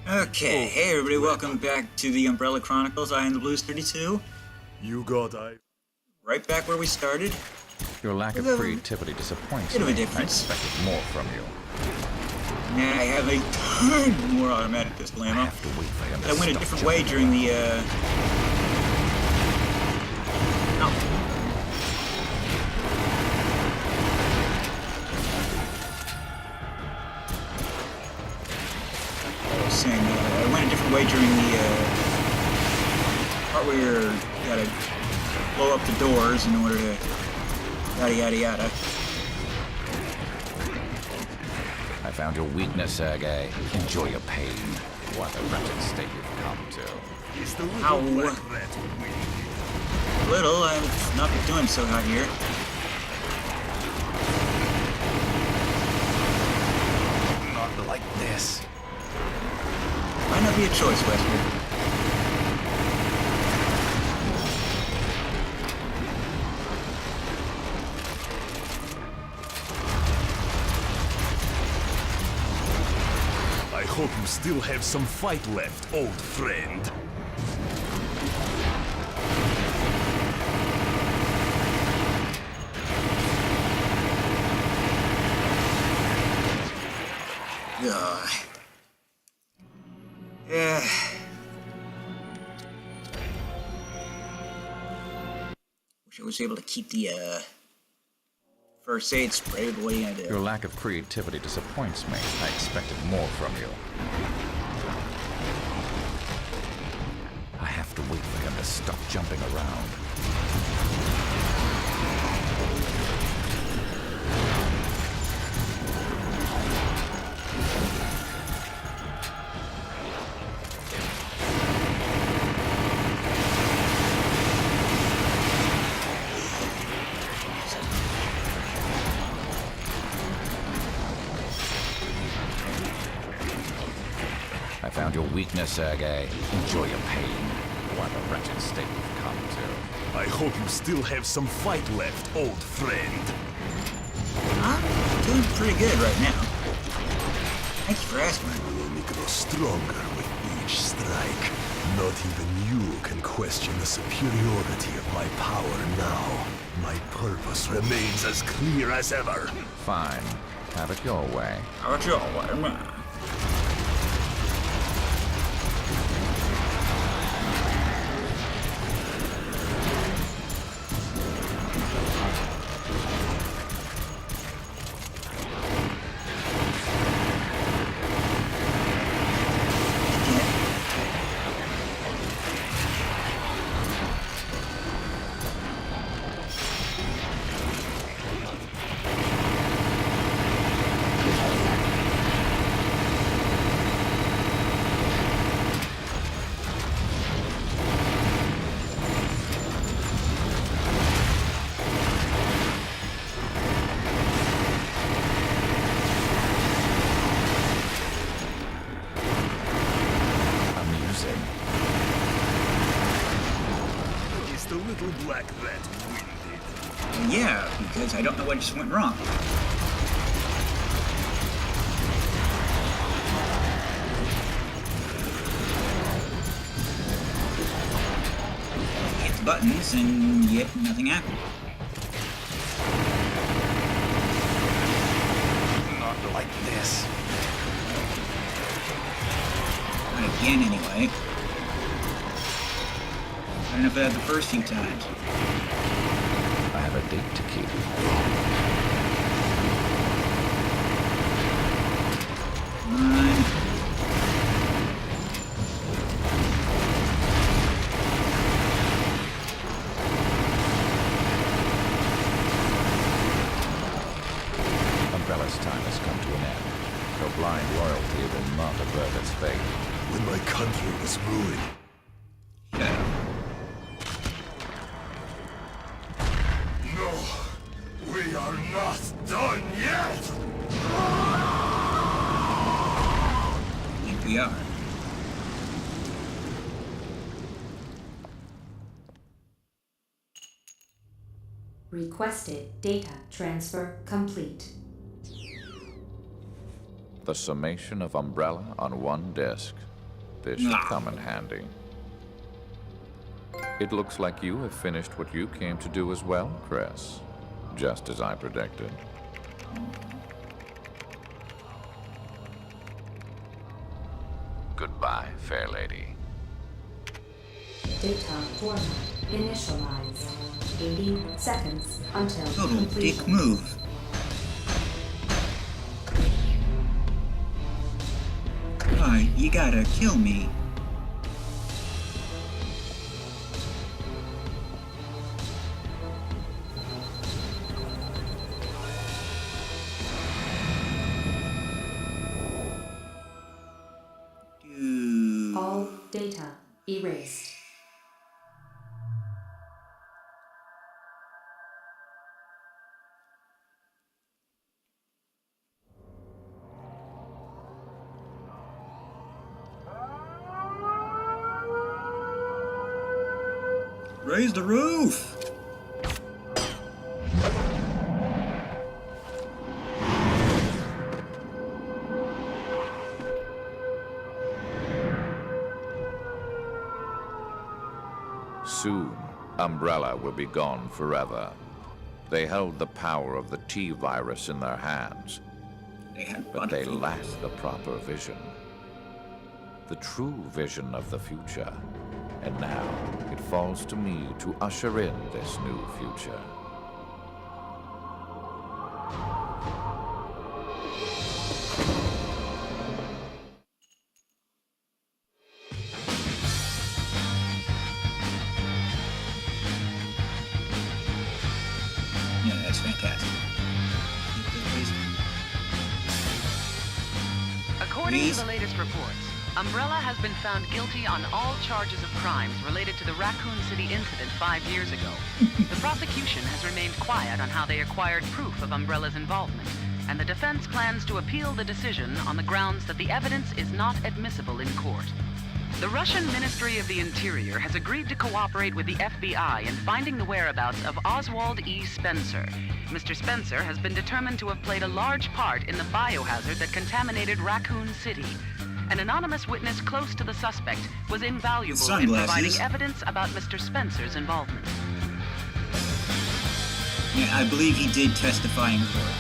Okay, hey everybody, welcome back to the Umbrella Chronicles. I am the Blues 32. You got I. Right back where we started. Your lack of With a creativity disappoints bit of a me. I difference. expected more from you. Now I have a ton more automatic pistol I ammo. have to wait for him to I went a stop different way jumping during the, around. I was saying, I went a different way during the, part where you gotta blow up the doors in order to yada yada yada. I found your weakness, Sergei. Enjoy your pain. What a wretched state you've come to. Is the Ow. little black rat winning? Little, I've not been doing so hot here. Not like this. Might not be a choice, Wesker. I hope you still have some fight left, old friend. Ugh. Yeah. Wish I was able to keep the, first aid spray, but what are you gonna Your do? lack of creativity disappoints me. I expected more from you. I have to wait for him to stop jumping around. I found your weakness, Sergei. Enjoy your pain. What a wretched state you've come to. I hope you still have some fight left, old friend. I'm doing pretty good right now. Thank you for asking. I will only grow stronger with each strike. Not even you can question the superiority of my power now. My purpose remains as clear as ever. Fine. Have it your way. How about y'all? What am I? Amusing. Is the little black rat winded? Yeah, because I don't know what just went wrong. Hit the buttons and yet nothing happened. Not like this. Not again, anyway. I don't know if I had the first few times. I have a date to keep. Come on. Umbrella's time has come to an end. Your blind loyalty will not avert its fate. When my country was ruined, Shut up. no, we are not done yet! I think we are. Requested data transfer complete. The summation of Umbrella on one disk. This should come in handy. It looks like you have finished what you came to do as well, Chris. Just as I predicted. Goodbye, fair lady. Data format initialized. 80 seconds until Total completion. dick move. Why, you gotta kill me. Dude. All data erased. Raise the roof! Soon, Umbrella will be gone forever. They held the power of the T-virus in their hands, They had but they butterfly. lacked the proper vision. The true vision of the future. And now, it falls to me to usher in this new future. Yeah, that's fantastic. According Please? to the latest reports, Umbrella has been found guilty on all charges of crimes related to the Raccoon City incident 5 years ago. The prosecution has remained quiet on how they acquired proof of Umbrella's involvement, and the defense plans to appeal the decision on the grounds that the evidence is not admissible in court. The Russian Ministry of the Interior has agreed to cooperate with the FBI in finding the whereabouts of Oswald E. Spencer. Mr. Spencer has been determined to have played a large part in the biohazard that contaminated Raccoon City. An anonymous witness close to the suspect was invaluable in Sunglasses. providing evidence about Mr. Spencer's involvement. Yeah, I believe he did testify in court.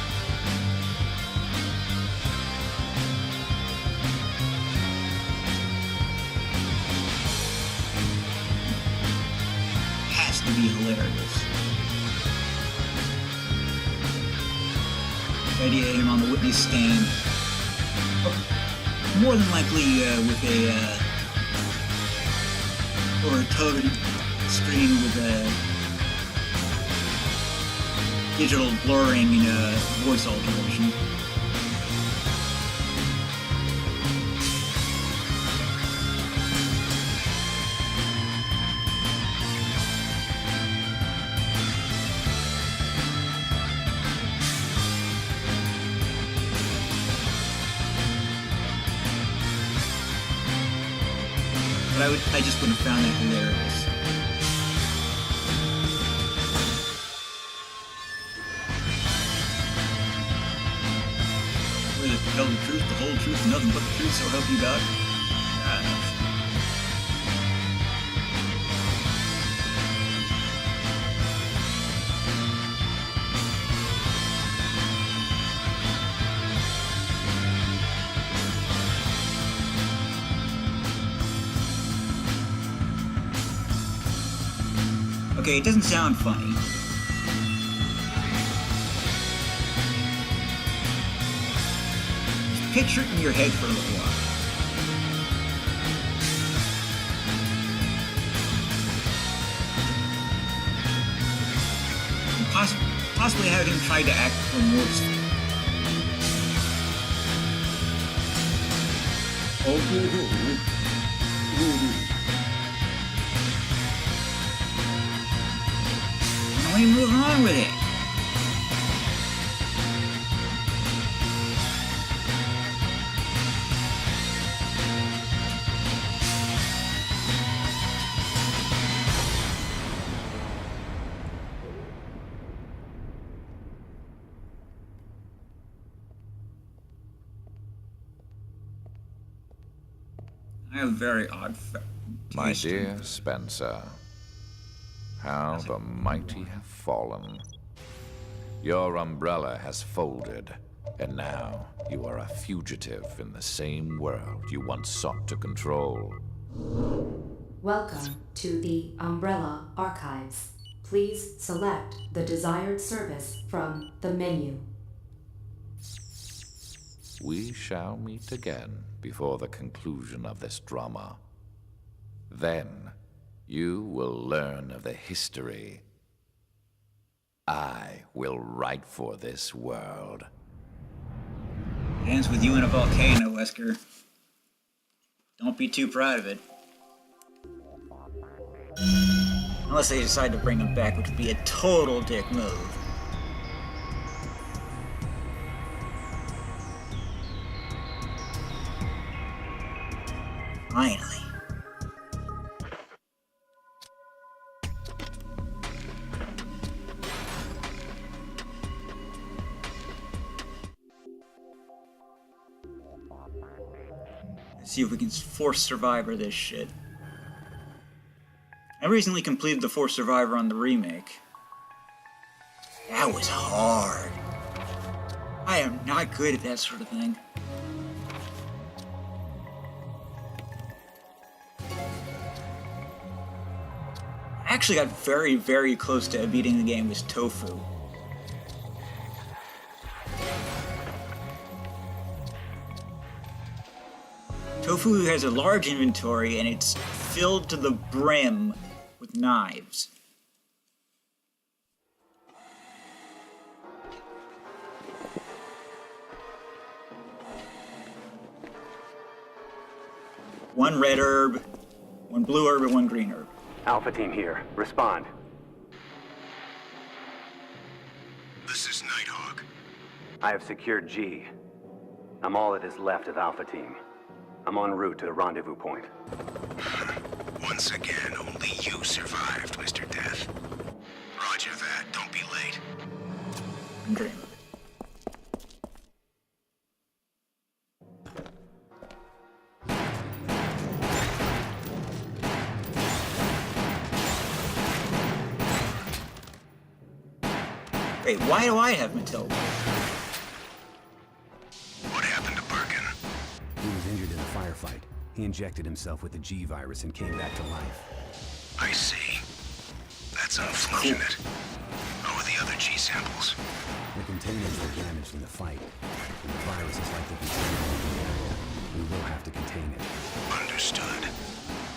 Has to be hilarious. The idea of him on the witness stand. More than likely with or a television screen with digital blurring and voice alteration. But I just would have found that hilarious. Where to tell the truth, the whole truth, nothing but the truth, so help you God. Okay, it doesn't sound funny. Just picture it in your head for a little while. And possibly have him try to act remorseful. Now we move on with it. I have very odd My taste in dear food. Spencer, how the mighty have fallen. Your umbrella has folded, and now you are a fugitive in the same world you once sought to control. Welcome to the Umbrella Archives. Please select the desired service from the menu. We shall meet again before the conclusion of this drama. Then, you will learn of the history I will write for this world. Ends with you in a volcano, Wesker. Don't be too proud of it. Unless they decide to bring him back, which would be a total dick move. Finally. Let's see if we can force Survivor this shit. I recently completed the Force Survivor on the remake. That was hard. I am not good at that sort of thing. I actually got very, very close to beating the game with Tofu. Tofu has a large inventory and it's filled to the brim with knives. One red herb, one blue herb, and one green herb. Alpha team here. Respond. This is Nighthawk. I have secured G. I'm all that is left of Alpha team. I'm en route to the rendezvous point. Once again, only you survived, Mr. Death. Roger that. Don't be late. I'm dreaming. Wait, why do I have Matilda? What happened to Birkin? He was injured in a firefight. He injected himself with the G virus and came back to life. I see. That's unfortunate. How are the other G samples? The containers were damaged in the fight, and the virus is likely contained in the area. We will have to contain it. Understood.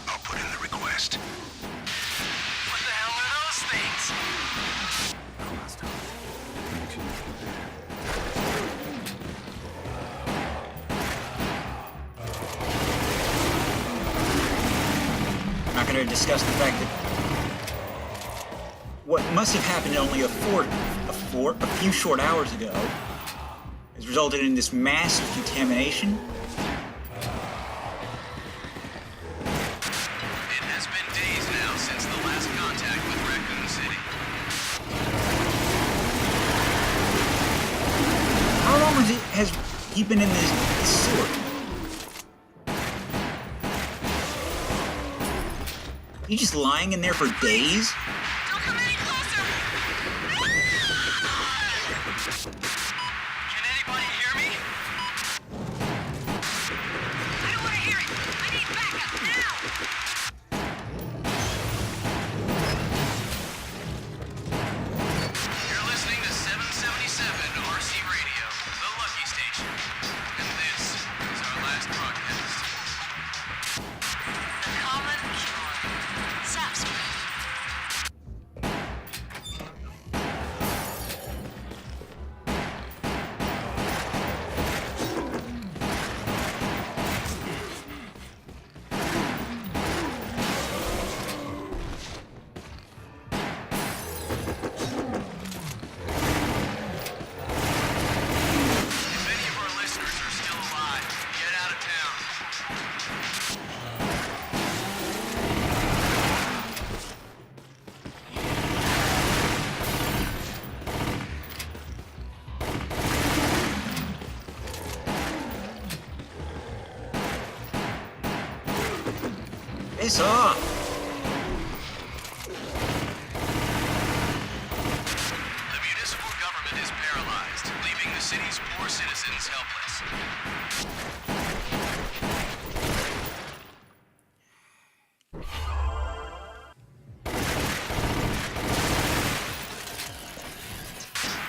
I'll put in the request. What the hell are those things? Crosstalk. Connection is repaired. I'm not going to discuss the fact that what must have happened only a few short hours ago has resulted in this massive contamination. It has been days now since the last contact with Raccoon City. How long has he been in this sewer? He just lying in there for days? Don't come any closer! Can anybody hear me? I don't want to hear it! I need backup now! You're listening to 777 RC Radio, the Lucky Station. And this is our last broadcast. The common cure. Sapspray. If any of our listeners are still alive, get out of town. Face off! The municipal government is paralyzed, leaving the city's poor citizens helpless.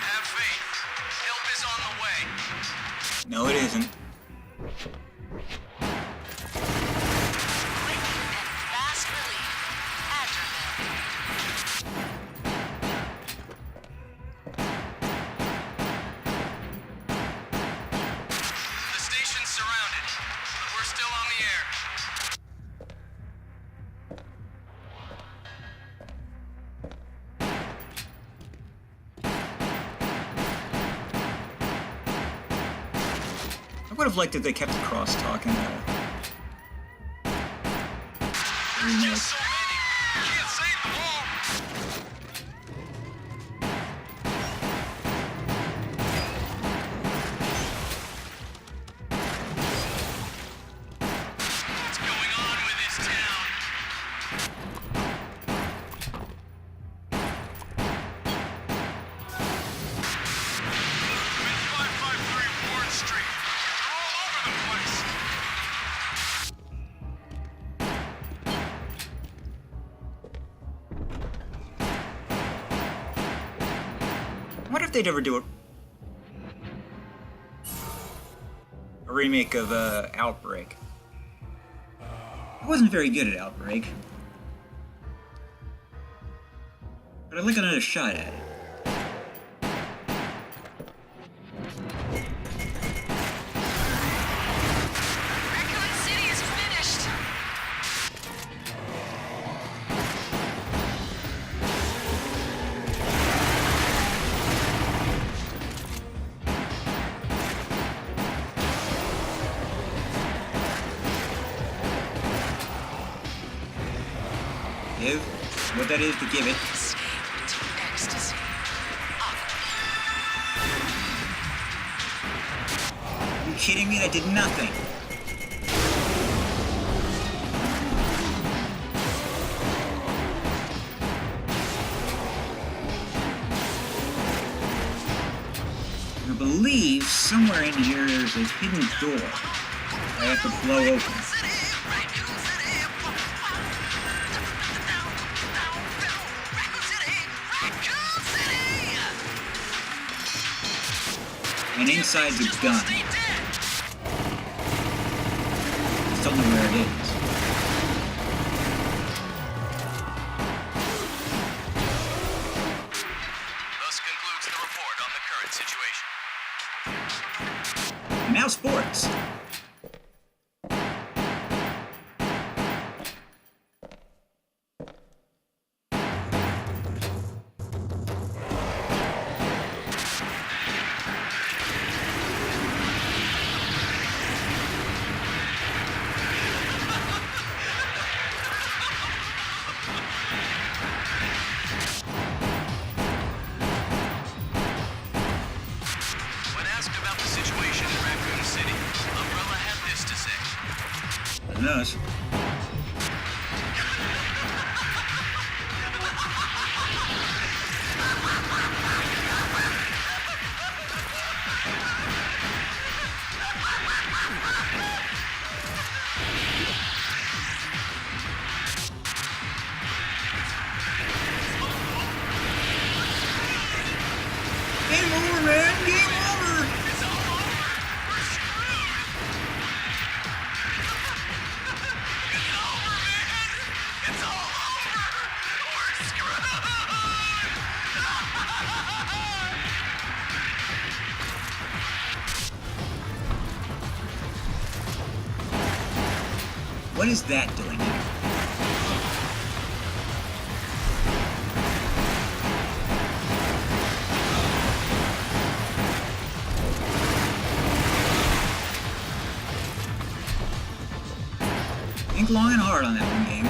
Have faith. Help is on the way. No, it isn't. Quick and fast relief. Adderall. The station's surrounded, but we're still on the air. I would have liked if they kept the crosstalk in the remake. Just so many. Can't save them all. What's going on with this town? I'm in 553 Warren Street. They're all over the place. I wonder if they'd ever do a remake of Outbreak. I wasn't very good at Outbreak, but I'd like another shot at it. Raccoon City is finished. Give what that is to give it. Escape to ecstasy. Are you kidding me? That did nothing. I believe somewhere in here there's a hidden door I have to blow open. And inside's a gun. Just don't know where it is. Thus concludes the report on the current situation. And now sports. When asked about the situation in Raccoon City, Umbrella had this to say. And us. Game over, man! Game over! It's all over! We're screwed! It's over, man! It's all over! We're screwed! What is that doing here? Think long and hard on that one, game.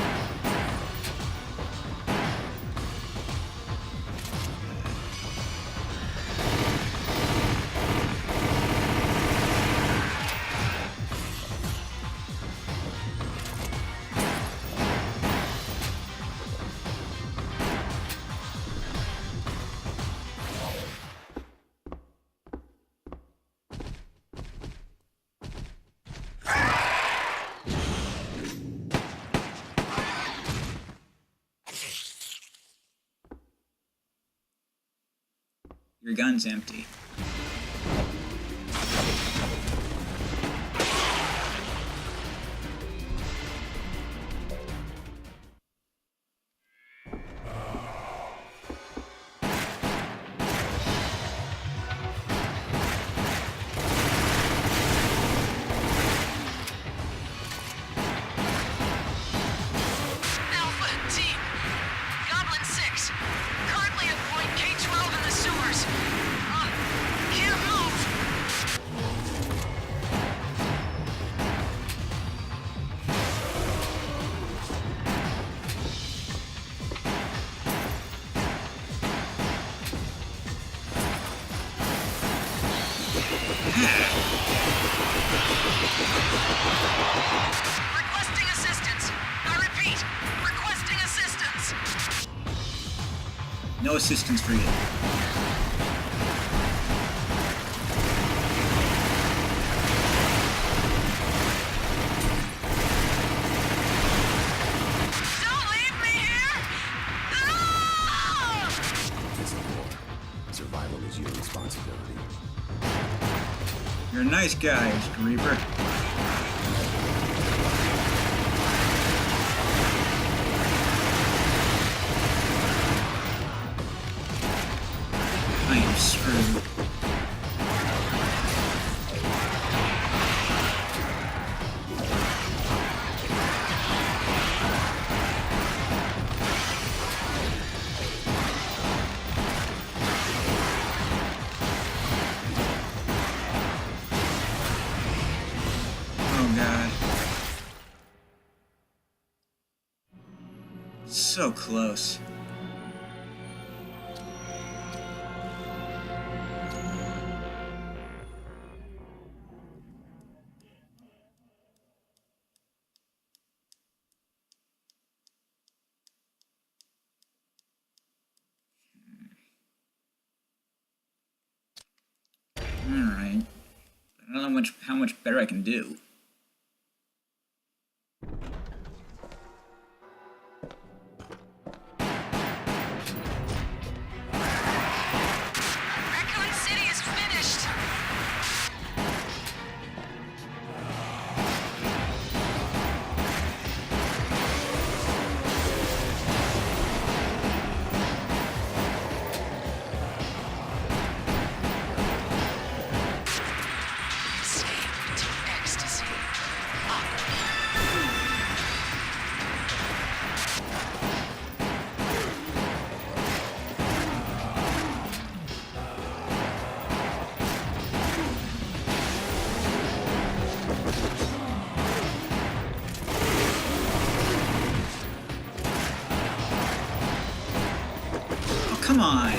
Your gun's empty. Alpha team. Goblin 6. Currently at point K-12 in the sewers. Can't move. Requesting assistance. I repeat, requesting assistance. No assistance for you. Don't leave me here! Ah! This is war. Survival is your responsibility. You're a nice guy, Mr. Reaper. I am screwed. Oh god. So close. Alright. I don't know how much better I can do. Raccoon City is finished. Escape to ecstasy. Oh, come on!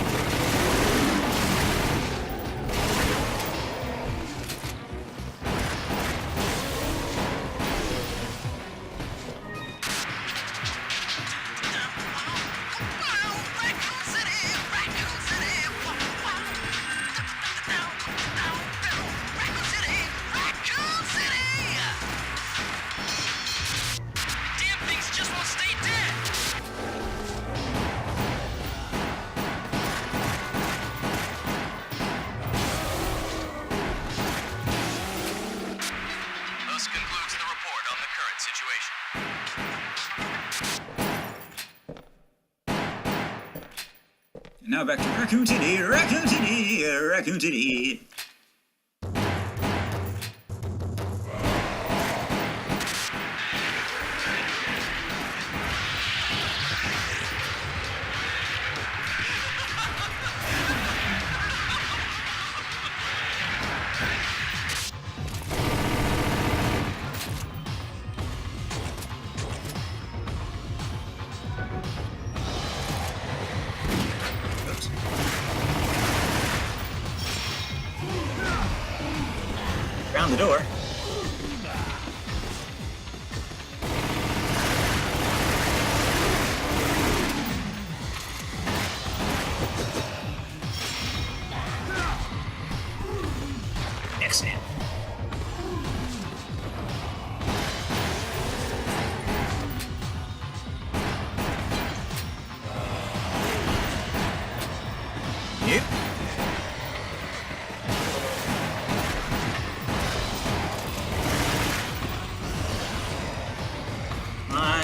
Raccoon City! Raccoon City! Raccoon City! Raccoon City! Damn things just won't stay dead! Thus concludes the report on the current situation. And now back to Raccoon City, Raccoon City, Raccoon City. Oops. Around the door. Excellent. Yep.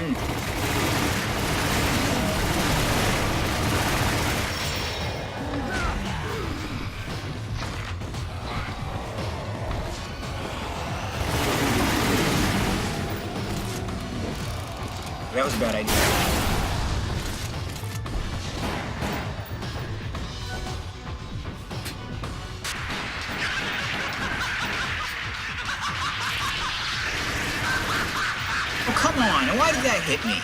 on! That was a bad idea. Oh, come on! Why did that hit me?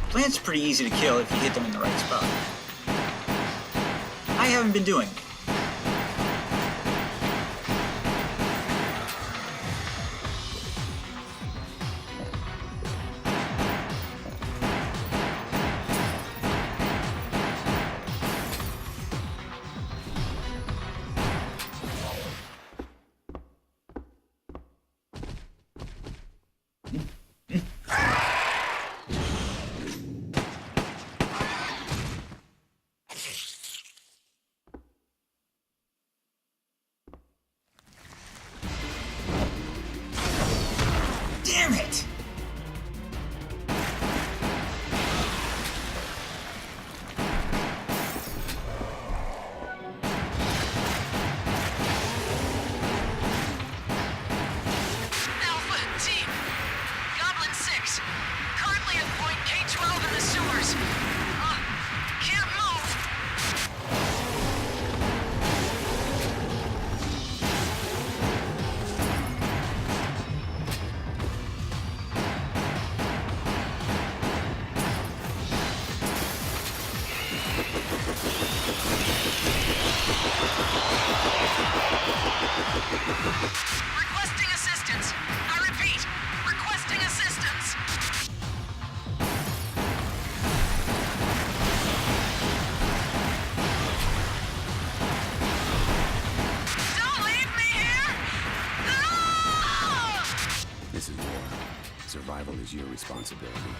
Plants are pretty easy to kill if you hit them in the right spot. I haven't been doing it. Damn it! Alpha team. Goblin 6. Currently at point K-12 in the sewers. Can't move. Requesting assistance. I repeat, requesting assistance. Don't leave me here! No! This is war. Survival is your responsibility.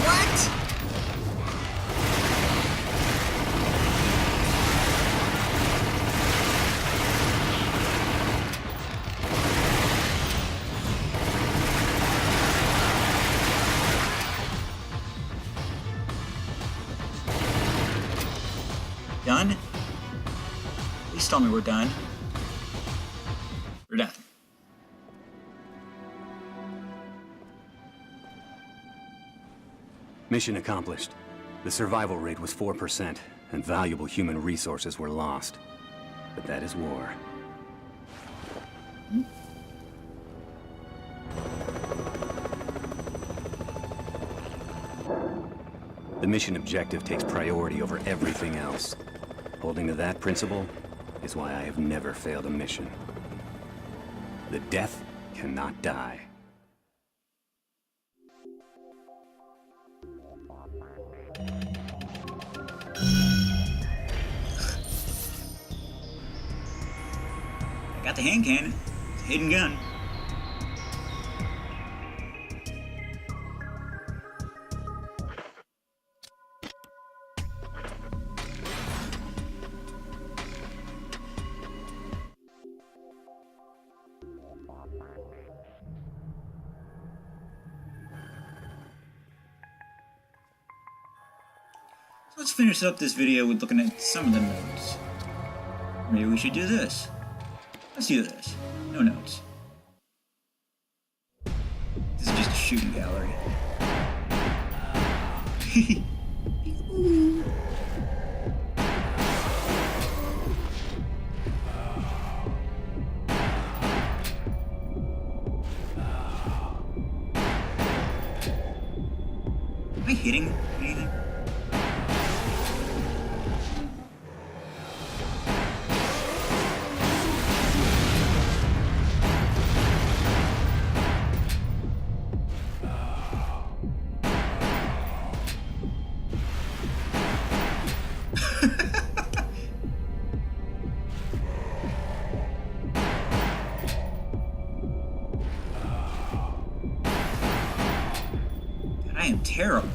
What? Done? Please tell me we're done. We're done. Mission accomplished. The survival rate was 4%, and valuable human resources were lost. But that is war. The mission objective takes priority over everything else. Holding to that principle is why I have never failed a mission. The death cannot die. I got the hand cannon. It's a hidden gun. So let's finish up this video with looking at some of the notes. Maybe we should do this. Let's do this. No notes. This is just a shooting gallery. I hitting anything? I am terrible.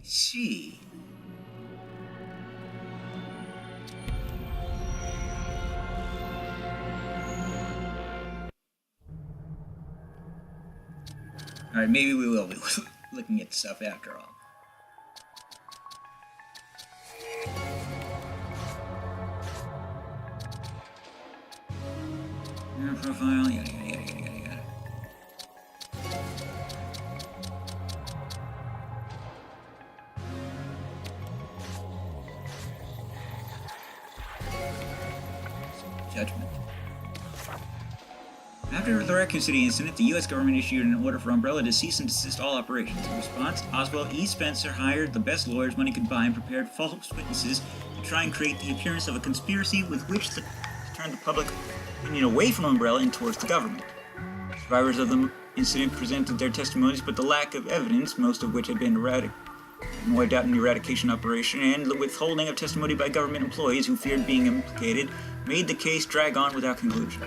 I see. Alright, maybe we will be looking at stuff after all. Profile, yada yada yada yada yada. Judgment. After the Raccoon City incident, the U.S. government issued an order for Umbrella to cease and desist all operations. In response, Oswald E. Spencer hired the best lawyers money could buy and prepared false witnesses to try and create the appearance of a conspiracy with which to turn the public opinion away from Umbrella and towards the government. Survivors of the incident presented their testimonies, but the lack of evidence, most of which had been wiped out in the eradication operation, and the withholding of testimony by government employees who feared being implicated, made the case drag on without conclusion.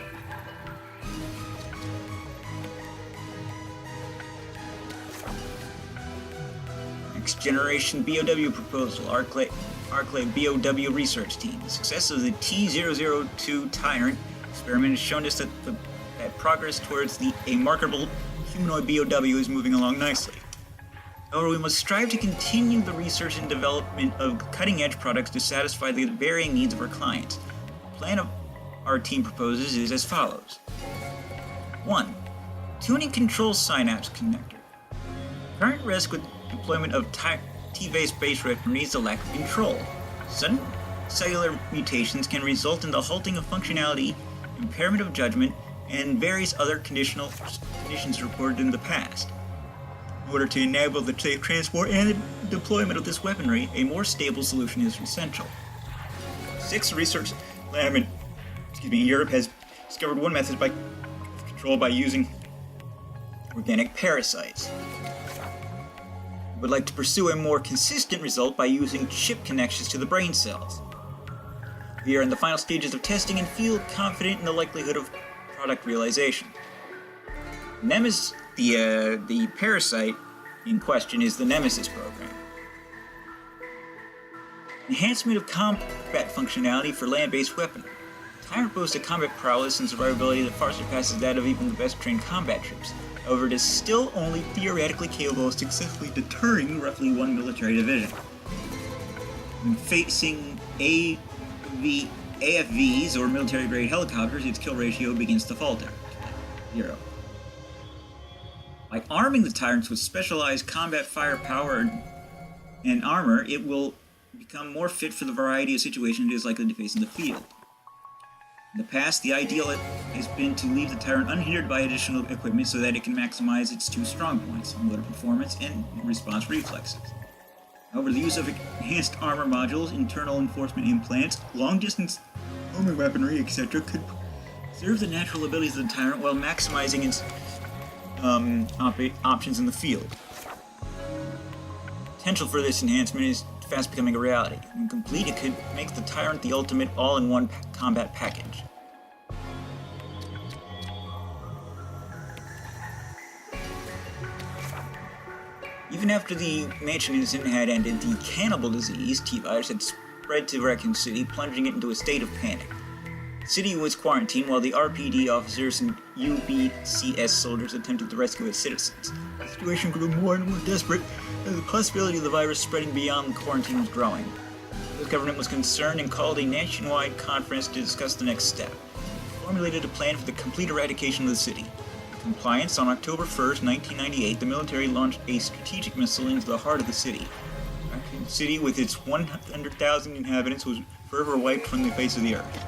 Next generation BOW proposal, Arclay BOW research team. The success of the T-002 Tyrant experiment has shown us that progress towards a marketable humanoid BOW is moving along nicely. However, we must strive to continue the research and development of cutting-edge products to satisfy the varying needs of our clients. The plan our team proposes is as follows. 1. Tuning control synapse connector. Current risk with deployment of T-based base weapon needs a lack of control. Sudden cellular mutations can result in the halting of functionality, impairment of judgment, and various other conditions reported in the past. In order to enable the safe transport and the deployment of this weaponry, a more stable solution is essential. 6. Research lab in Europe has discovered one method by control by using organic parasites. Would like to pursue a more consistent result by using chip connections to the brain cells. We are in the final stages of testing and feel confident in the likelihood of product realization. Nemesis, the parasite in question is the Nemesis program. Enhancement of combat functionality for land-based weaponry. Tyrant boasts a combat prowess and survivability that far surpasses that of even the best trained combat troops. However, it is still only theoretically capable of successfully deterring roughly one military division. When facing AFVs or military-grade helicopters, its kill ratio begins to falter. 0. By arming the Tyrants with specialized combat firepower and armor, it will become more fit for the variety of situations it is likely to face in the field. In the past, the ideal has been to leave the Tyrant unhindered by additional equipment so that it can maximize its two strong points, motor performance and response reflexes. However, the use of enhanced armor modules, internal enforcement implants, long-distance homing weaponry, etc. could preserve the natural abilities of the Tyrant while maximizing its options in the field. Potential for this enhancement is fast becoming a reality. When complete, it could make the Tyrant the ultimate all-in-one combat package. Even after the mansion incident had ended, the cannibal disease, T-virus, had spread to Raccoon City, plunging it into a state of panic. The city was quarantined while the RPD officers and UBCS soldiers attempted to rescue its citizens. The situation grew more and more desperate as the possibility of the virus spreading beyond the quarantine was growing. The government was concerned and called a nationwide conference to discuss the next step. It formulated a plan for the complete eradication of the city. In compliance, on October 1st, 1998, the military launched a strategic missile into the heart of the city. city with its 100,000 inhabitants was forever wiped from the face of the earth.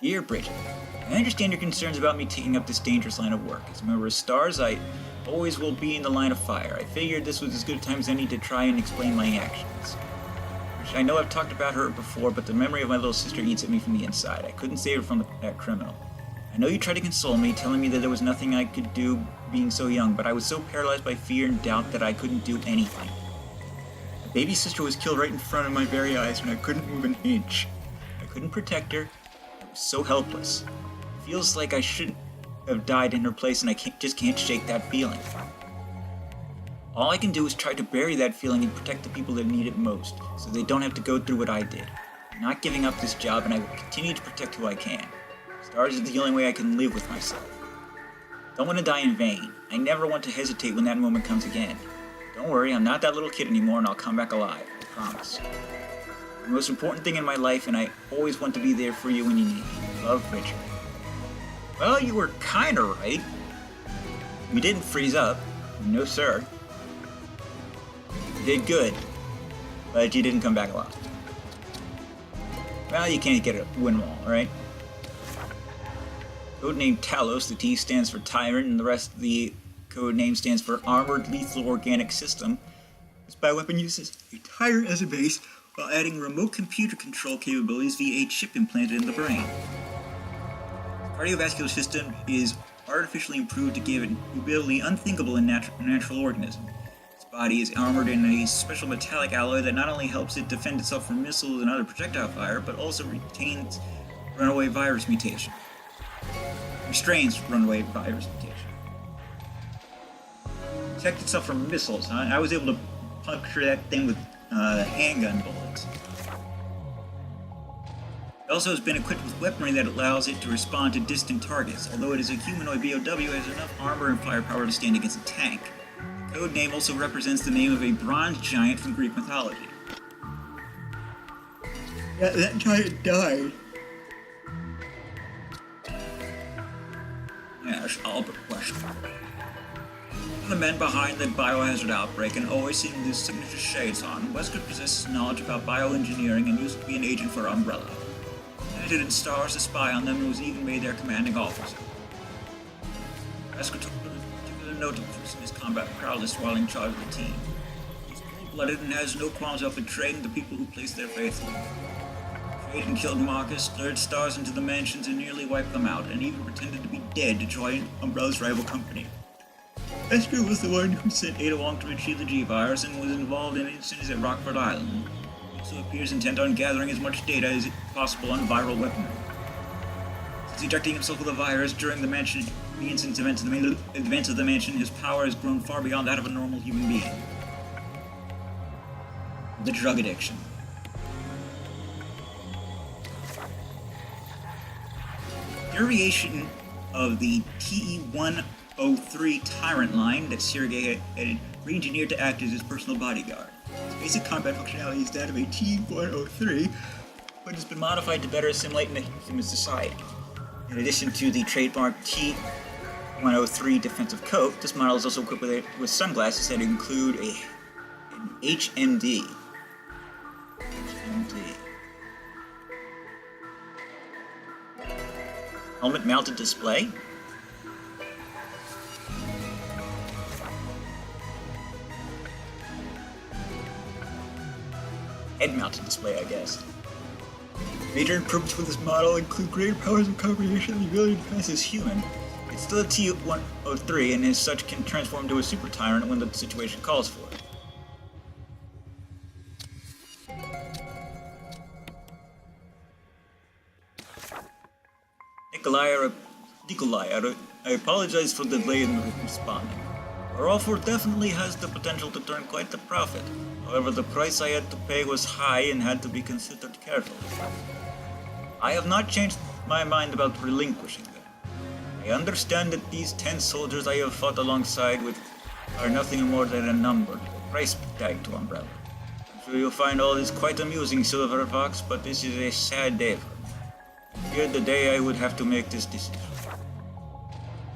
Dear Bridget, I understand your concerns about me taking up this dangerous line of work. As a member of STARS, I always will be in the line of fire. I figured this was as good a time as any to try and explain my actions. I know I've talked about her before, but the memory of my little sister eats at me from the inside. I couldn't save her from that criminal. I know you tried to console me, telling me that there was nothing I could do being so young, but I was so paralyzed by fear and doubt that I couldn't do anything. My baby sister was killed right in front of my very eyes, and I couldn't move an inch. I couldn't protect her. I was so helpless. It feels like I should have died in her place, and I just can't shake that feeling. All I can do is try to bury that feeling and protect the people that need it most, so they don't have to go through what I did. I'm not giving up this job, and I will continue to protect who I can. STARS is the only way I can live with myself. Don't want to die in vain. I never want to hesitate when that moment comes again. Don't worry, I'm not that little kid anymore, and I'll come back alive. I promise. The most important thing in my life, and I always want to be there for you when you need me. Love, Richard. Well, you were kinda right. You didn't freeze up. No, sir. You did good, but you didn't come back alive. Well, you can't get a win them all, right? Codename Talos, the T stands for Tyrant, and the rest of the code name stands for Armored Lethal Organic System. This bioweapon uses a tyrant as a base while adding remote computer control capabilities via a chip implanted in the brain. The cardiovascular system is artificially improved to give an ability unthinkable in natural organism. Its body is armored in a special metallic alloy that not only helps it defend itself from missiles and other projectile fire, but also retains runaway virus mutation. Restrains runaway virus mutation. Protect itself from missiles. I was able to puncture that thing with handgun bullets. It also has been equipped with weaponry that allows it to respond to distant targets. Although it is a humanoid BOW, it has enough armor and firepower to stand against a tank. The code name also represents the name of a bronze giant from Greek mythology. Yeah, that giant died. Yes, Albert Wesker. The men behind the biohazard outbreak and always seeing his signature shades on, Wesker possesses knowledge about bioengineering and used to be an agent for Umbrella. Edited in STARS to spy on them and was even made their commanding officer. Wesker took particular note of his combat prowess while in charge of the team. He's cold-blooded and has no qualms about betraying the people who place their faith in him. Betrayed and killed Marcus, lured STARS into the mansions and nearly wiped them out, and even pretended to be dead to join Umbrella's rival company. Wesker was the one who sent Ada Wong to retrieve the G-Virus and was involved in incidents at Rockford Island. He also appears intent on gathering as much data as possible on viral weaponry. Since ejecting himself with a virus during the incident's events of the mansion, his power has grown far beyond that of a normal human being. The drug addiction. Variation of the TE-103 Tyrant line that Sergei had re-engineered to act as his personal bodyguard. Its basic combat functionality is that of a T-103, but has been modified to better assimilate into human society. In addition to the trademark T-103 defensive coat, this model is also equipped with sunglasses that include an HMD. Helmet-mounted display. Head-mounted display, I guess. Major improvements with this model include greater powers of comprehension and the ability to pass as human. It's still a T-103 and as such can transform into a super tyrant when the situation calls for it. Nikolai, I apologize for the delay in responding. Our offer definitely has the potential to turn quite the profit. However, the price I had to pay was high and had to be considered carefully. I have not changed my mind about relinquishing them. I understand that these 10 soldiers I have fought alongside with are nothing more than a number, a price tag to Umbrella. I'm sure you'll find all this quite amusing, Silver Fox, but this is a sad day for me. I feared the day I would have to make this decision.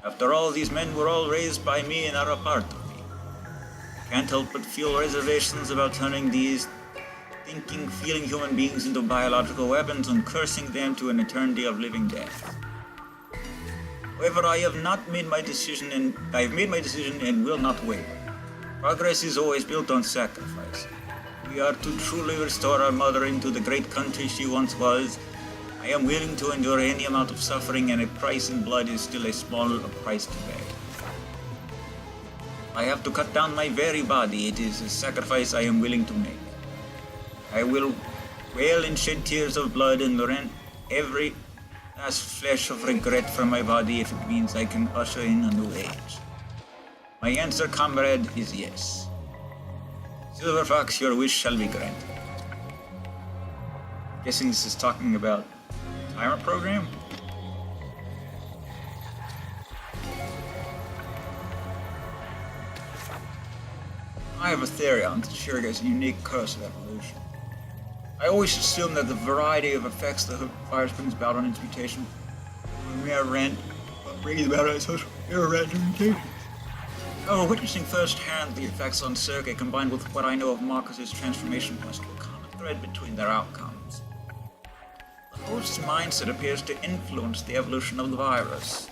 After all, these men were all raised by me and are a part of me. I can't help but feel reservations about turning these thinking, feeling human beings into biological weapons and cursing them to an eternity of living death. However, I have made my decision and will not waver. Progress is always built on sacrifice. We are to truly restore our mother into the great country she once was. I am willing to endure any amount of suffering, and a price in blood is still a small price to pay. I have to cut down my very body. It is a sacrifice I am willing to make. I will wail and shed tears of blood and rend every last flesh of regret from my body if it means I can usher in a new age. My answer, comrade, is yes. Silver Fox, your wish shall be granted. Guessing this is talking about Tyrant program? I have a theory on Shuriga's unique curse of evolution. I always assume that the variety of effects the virus brings about on its mutation brings about on such random mutations. However, witnessing firsthand the effects on Sergei combined with what I know of Marcus's transformation points to a common thread between their outcomes. The host's mindset appears to influence the evolution of the virus.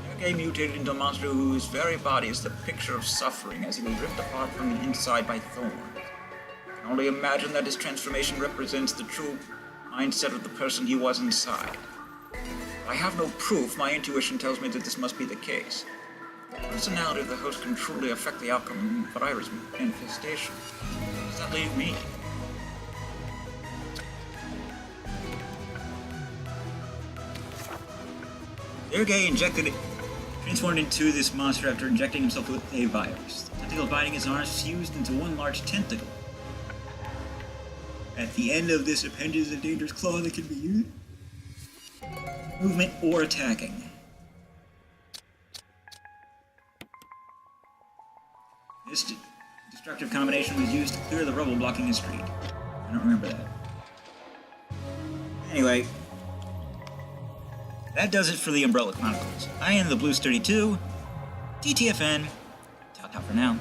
Sergei mutated into a monster whose very body is the picture of suffering as he was ripped apart from the inside by thorns. I can only imagine that his transformation represents the true mindset of the person he was inside. I have no proof. My intuition tells me that this must be the case. The personality of the host can truly affect the outcome of the virus manifestation. What does that leave me? Sergei transformed into this monster after injecting himself with a virus. The tentacle binding his arms fused into one large tentacle. At the end of this appendage is a dangerous claw that can be used movement or attacking. This destructive combination was used to clear the rubble blocking the street. I don't remember that. Anyway, that does it for the Umbrella Chronicles. I am the Blues 32, TTFN. Ta-ta for now.